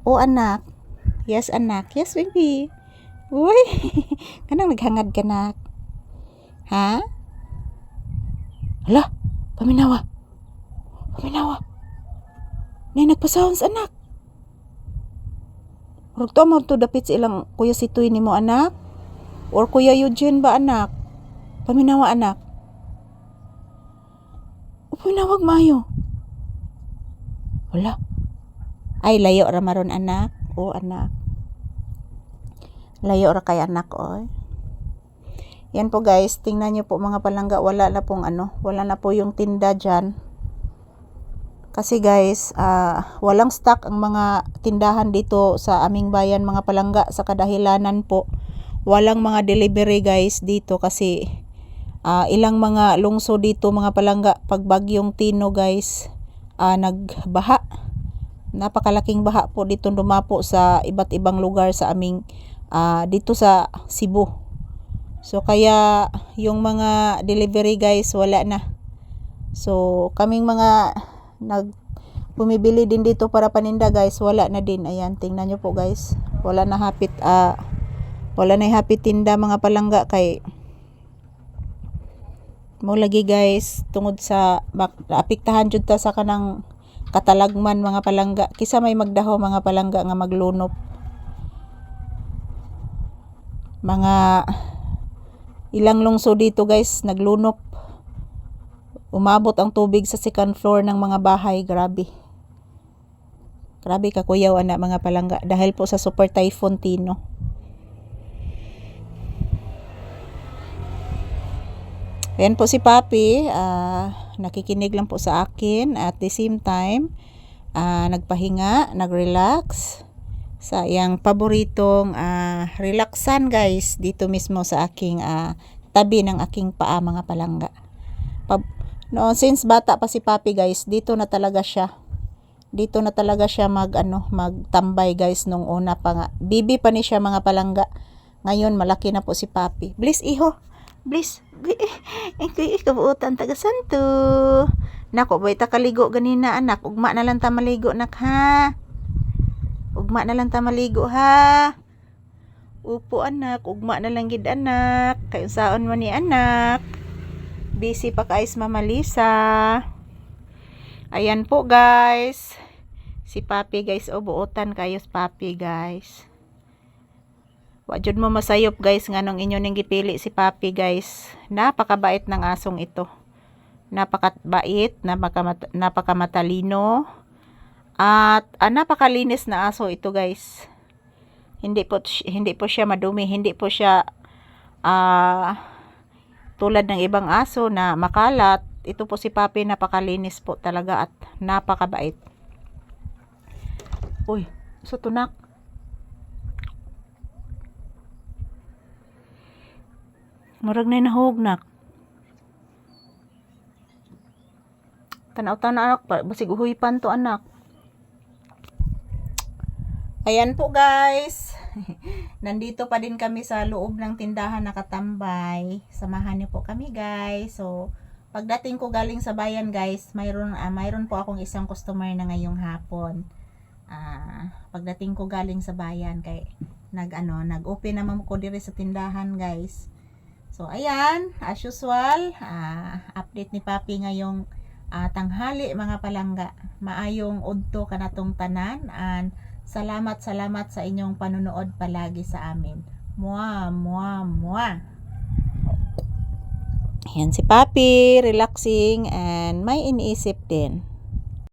O anak. Yes anak. Yes baby. Uy. Kanang naghangad ka nak. Ha? Hala. Paminawa. Paminawa. Nay nagpasahon sa anak. Murag to mo to dapit sa ilang kuya Situy nimo anak. Or kuya Eugene ba anak? Paminawa anak. O paminawag maayo. Wala. Ay layo ra maron anak. O anak. Layo ra kay anak oy. Yan po guys, tingnan niyo po mga palangga, wala na pong wala na po yung tinda dyan. Kasi guys, walang stock ang mga tindahan dito sa aming bayan mga palangga sa kadahilanan po. Walang mga delivery guys dito kasi ilang mga lungsod dito mga palangga pag bagyong Tino guys, nagbaha. Napakalaking baha po dito dumapo sa iba't ibang lugar sa aming dito sa Cebu. So kaya yung mga delivery guys wala na. So kaming mga bumibili din dito para paninda guys, wala na din. Ayan, tingnan nyo po guys. Wala na hapit tinda mga palangga kay mo lagi guys tungod sa apektahan jud ta sa kanang katalagman mga palangga. Kisa may magdaho mga palangga nga maglunop. Mga ilang lungsod dito guys naglunop. Umabot ang tubig sa second floor ng mga bahay. Grabe. Grabe kakuyaw anak mga palangga dahil po sa Super Typhoon Tino. Ayan po si Papi, nakikinig lang po sa akin at the same time nagpahinga, nagrelax sa iyang paboritong relaxan guys dito mismo sa aking tabi ng aking paa mga palangga. No, since bata pa si Papi guys, dito na talaga siya magtambay guys nung una pa nga. Bibi pa ni siya mga palangga. Ngayon malaki na po si Papi. Bliss iho. Bliss. Ikabuutan taga santo. Nako boy ta kaligo ganina anak. Ugma na lang ta maligo nak ha. Ugma na lang ta maligo ha. Upo anak, ugma na lang gid anak. Kay unsaon man ni anak. Busy pa kaayos Mama Lisa. Ayan po guys. Si Papi guys, buotan kayo si Papi guys. Wa jud mo masayop guys nganong inyo ning gipili si Papi guys. Napakabait ng asong ito. Napakabait, napakamatalino. At napakalinis na aso ito guys. Hindi po siya madumi, hindi po siya tulad ng ibang aso na makalat. Ito po si Papi napakalinis po talaga at napakabait. Uy, sa tunak. Murag na nahog nak. Tanaw-tanaw anak, basig uhuipan to anak. Ayan po guys. Nandito pa din kami sa loob ng tindahan nakatambay. Samahan niyo po kami guys. So, pagdating ko galing sa bayan guys, mayroon po akong isang customer na ngayong hapon. Pagdating ko galing sa bayan kay nag-open naman ko dire sa tindahan guys. So ayan, as usual, update ni Papi ngayong tanghali mga palangga. Maayong udto kanatong tanan and salamat sa inyong panunood palagi sa amin. Mua. Ayan si Papi, relaxing and may iniisip din.